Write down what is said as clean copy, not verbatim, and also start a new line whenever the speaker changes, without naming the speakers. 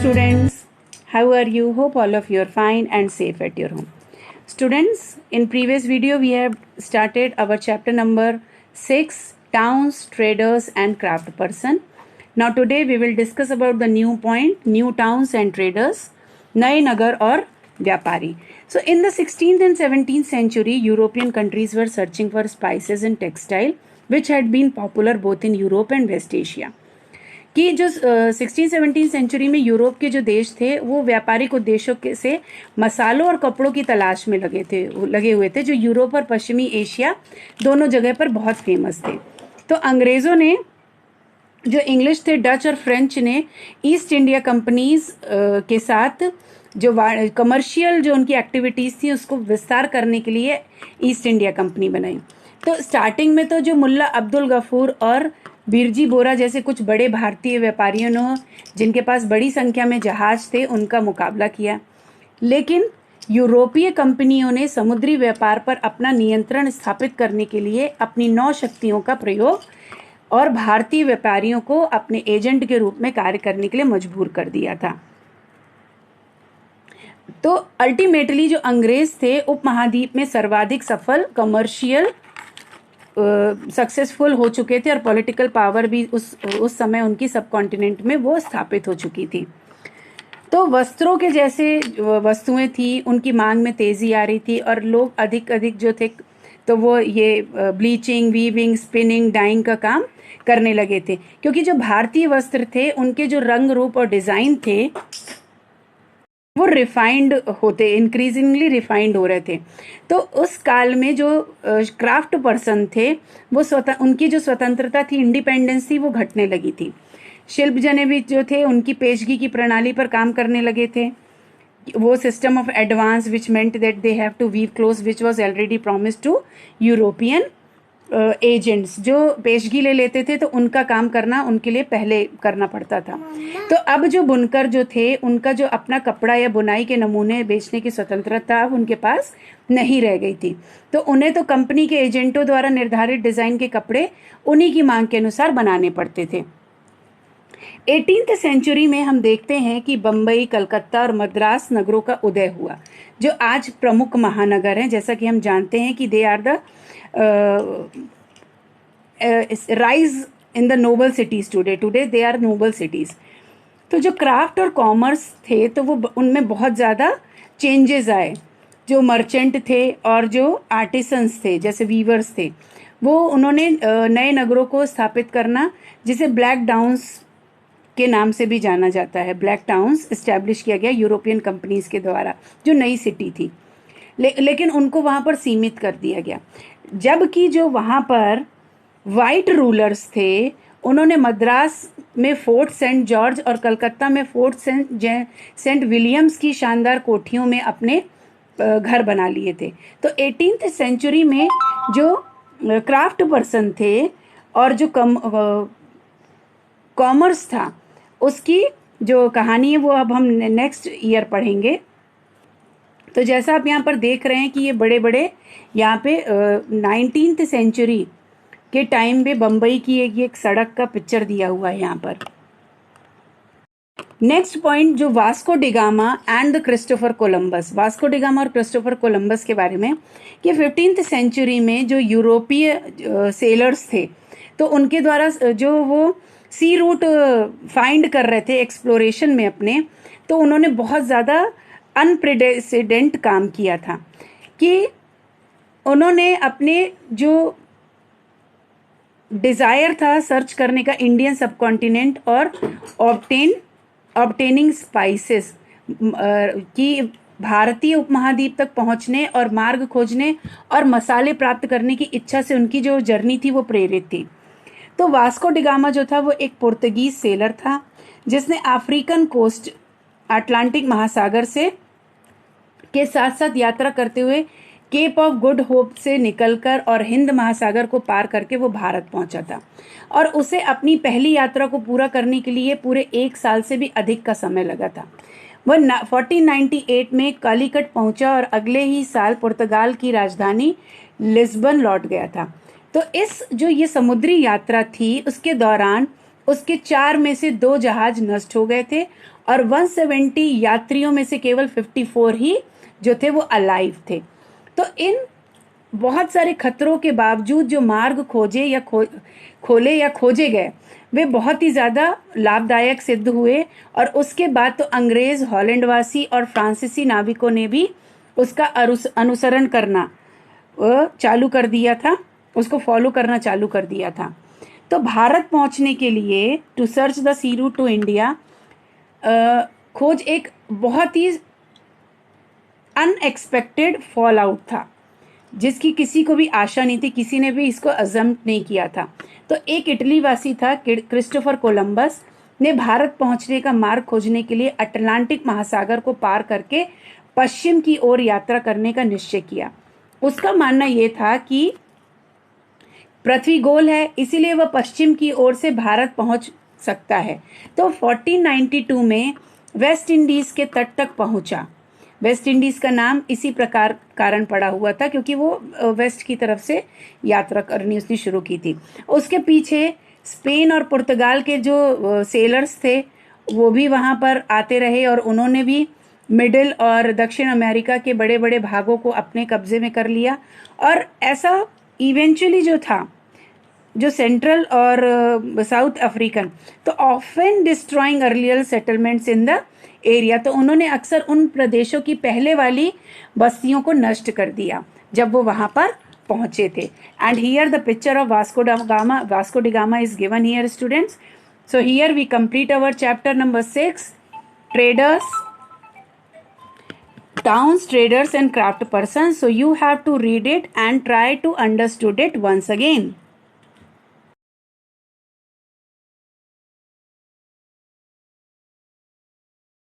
students, how are you? Hope all of you are fine and safe at your home. Students, in previous video we have started our chapter number 6, towns, traders and craft person. Now today we will discuss about the new point, new towns and traders, नए नगर और व्यापारी. So in the 16th and 17th century, European countries were searching for spices and textile which had been popular both in Europe and West Asia. कि जो 16-17 century में Europe के जो देश थे वो व्यापारिक उद्देश्यों के से मसालों और कपड़ों की तलाश में लगे हुए थे जो यूरोप और पश्चिमी एशिया दोनों जगह पर बहुत फेमस थे. तो अंग्रेज़ों ने जो इंग्लिश थे, डच और फ्रेंच ने ईस्ट इंडिया कंपनीज के साथ जो कमर्शियल जो उनकी एक्टिविटीज़ थी उसको विस्तार करने के लिए ईस्ट इंडिया कंपनी बनाई. तो स्टार्टिंग में तो जो मुल्ला अब्दुल गफूर और बिरजी बोरा जैसे कुछ बड़े भारतीय व्यापारियों ने जिनके पास बड़ी संख्या में जहाज थे उनका मुकाबला किया, लेकिन यूरोपीय कंपनियों ने समुद्री व्यापार पर अपना नियंत्रण स्थापित करने के लिए अपनी 9 शक्तियों का प्रयोग और भारतीय व्यापारियों को अपने एजेंट के रूप में कार्य करने के लिए मजबूर कर दिया था. तो अल्टीमेटली जो अंग्रेज थे उपमहाद्वीप में सर्वाधिक सफल कमर्शियल सक्सेसफुल हो चुके थे और पॉलिटिकल पावर भी उस समय उनकी सब कॉन्टिनेंट में वो स्थापित हो चुकी थी. तो वस्त्रों के जैसे वस्तुएं थी उनकी मांग में तेज़ी आ रही थी और लोग अधिक जो थे तो वो ये ब्लीचिंग, वीविंग, स्पिनिंग, डाइंग का काम करने लगे थे, क्योंकि जो भारतीय वस्त्र थे उनके जो रंग रूप और डिज़ाइन थे वो रिफाइंड होते, इंक्रीजिंगली रिफाइंड हो रहे थे. तो उस काल में जो क्राफ्ट पर्सन थे वो उनकी जो स्वतंत्रता थी, इंडिपेंडेंस थी, वो घटने लगी थी. शिल्प जने भी जो थे उनकी पेशगी की प्रणाली पर काम करने लगे थे. वो system of advance which meant that they have to weave cloth which was already promised to European agents. जो पेशगी ले लेते थे तो उनका काम करना उनके लिए पहले करना पड़ता था. तो अब जो बुनकर जो थे उनका जो अपना कपड़ा या बुनाई के नमूने बेचने की स्वतंत्रता अब उनके पास नहीं रह गई थी. तो उन्हें तो कंपनी के एजेंटों द्वारा निर्धारित डिज़ाइन के कपड़े उन्हीं की मांग के अनुसार बनाने पड़ते थे. 18th सेंचुरी में हम देखते हैं कि बम्बई, कलकत्ता और मद्रास नगरों का उदय हुआ जो आज प्रमुख महानगर हैं. जैसा कि हम जानते हैं कि they are the rise in the noble cities today they are noble cities. तो जो क्राफ्ट और कॉमर्स थे तो वो उनमें बहुत ज़्यादा चेंजेस आए. जो मर्चेंट थे और जो आर्टिसंस थे जैसे वीवर्स थे वो उन्होंने नए नगरों को स्थापित करना, जिसे ब्लैक टाउन्स के नाम से भी जाना जाता है. ब्लैक टाउन्स इस्टेब्लिश किया गया यूरोपियन कंपनीज के द्वारा जो नई सिटी थी, लेकिन उनको वहाँ पर सीमित कर दिया गया. जबकि जो वहाँ पर वाइट रूलर्स थे उन्होंने मद्रास में फोर्ट सेंट जॉर्ज और कलकत्ता में फोर्ट सेंट विलियम्स की शानदार कोठियों में अपने घर बना लिए थे. तो 18th सेंचुरी में जो क्राफ्ट पर्सन थे और जो कॉमर्स था उसकी जो कहानी है वो अब हम नेक्स्ट ईयर पढ़ेंगे. तो जैसा आप यहाँ पर देख रहे हैं कि ये बड़े बड़े यहाँ पे 19th सेंचुरी के टाइम पे बम्बई की एक सड़क का पिक्चर दिया हुआ है यहाँ पर. नेक्स्ट पॉइंट जो Vasco da Gama and the Christopher Columbus. Vasco da Gama और क्रिस्टोफर कोलंबस के बारे में कि 15th सेंचुरी में जो यूरोपीय सेलर्स थे तो उनके द्वारा जो वो सी रूट फाइंड कर रहे थे एक्सप्लोरेशन में अपने, तो उन्होंने बहुत ज़्यादा अनप्रेसिडेंट काम किया था कि उन्होंने अपने जो डिज़ायर था सर्च करने का इंडियन सबकॉन्टिनेंट और ऑब्टेनिंग स्पाइसेस की भारतीय उपमहाद्वीप तक पहुंचने और मार्ग खोजने और मसाले प्राप्त करने की इच्छा से उनकी जो जर्नी थी वो प्रेरित थी. तो वास्को डिगामा जो था वो एक पुर्तगीज सेलर था जिसने अफ्रीकन कोस्ट अटलांटिक महासागर से के साथ साथ यात्रा करते हुए केप ऑफ गुड होप से निकलकर और हिंद महासागर को पार करके वो भारत पहुंचा था. और उसे अपनी पहली यात्रा को पूरा करने के लिए पूरे 1 साल से भी अधिक का समय लगा था. वह 1498 में कालीकट पहुंचा और अगले ही साल पुर्तगाल की राजधानी लिस्बन लौट गया था. तो इस जो ये समुद्री यात्रा थी उसके दौरान उसके 4 में से 2 जहाज नष्ट हो गए थे और 170 यात्रियों में से केवल 54 ही जो थे वो अलाइव थे। तो इन बहुत सारे खतरों के बावजूद जो मार्ग खोले या खोजे गए वे बहुत ही ज़्यादा लाभदायक सिद्ध हुए। और उसके बाद तो अंग्रेज, हॉलैंडवासी और फ्रांसीसी नाविकों ने भी उसका अनुसरण करना चालू कर दिया था, उसको फॉलो करना चालू कर दिया था। तो भारत पहुंचने के लिए to search the sea route to India खोज एक बहुत ही अनएक्सपेक्टेड फॉल आउट था, जिसकी किसी को भी आशा नहीं थी, किसी ने भी इसको अजम्प्ट नहीं किया था। तो एक इटली वासी था क्रिस्टोफर कोलंबस ने भारत पहुंचने का मार्ग खोजने के लिए अटलांटिक महासागर को पार करके पश्चिम की ओर यात्रा करने का निश्चय किया। उसका मानना यह था कि पृथ्वी गोल है, इसीलिए वह पश्चिम की ओर से भारत पहुंच सकता है। तो 1492 में वेस्ट इंडीज के तट तक पहुंचा। वेस्ट इंडीज का नाम इसी प्रकार कारण पड़ा हुआ था क्योंकि वो वेस्ट की तरफ से यात्रा करनी उसने शुरू की थी। उसके पीछे स्पेन और पुर्तगाल के जो सेलर्स थे वो भी वहाँ पर आते रहे और उन्होंने भी मिडिल और दक्षिण अमेरिका के बड़े बड़े भागों को अपने कब्जे में कर लिया। और ऐसा इवेंचुअली जो था, जो सेंट्रल और साउथ अफ्रीकन, तो often destroying earlier settlements in the area, तो उन्होंने अक्सर उन प्रदेशों की पहले वाली बस्तियों को नष्ट कर दिया जब वो वहां पर पहुंचे थे। And here the picture of Vasco da Gama is given here students. So here we complete our chapter number 6, traders, towns, traders and craft persons. So you have to read it and try to understood it once again.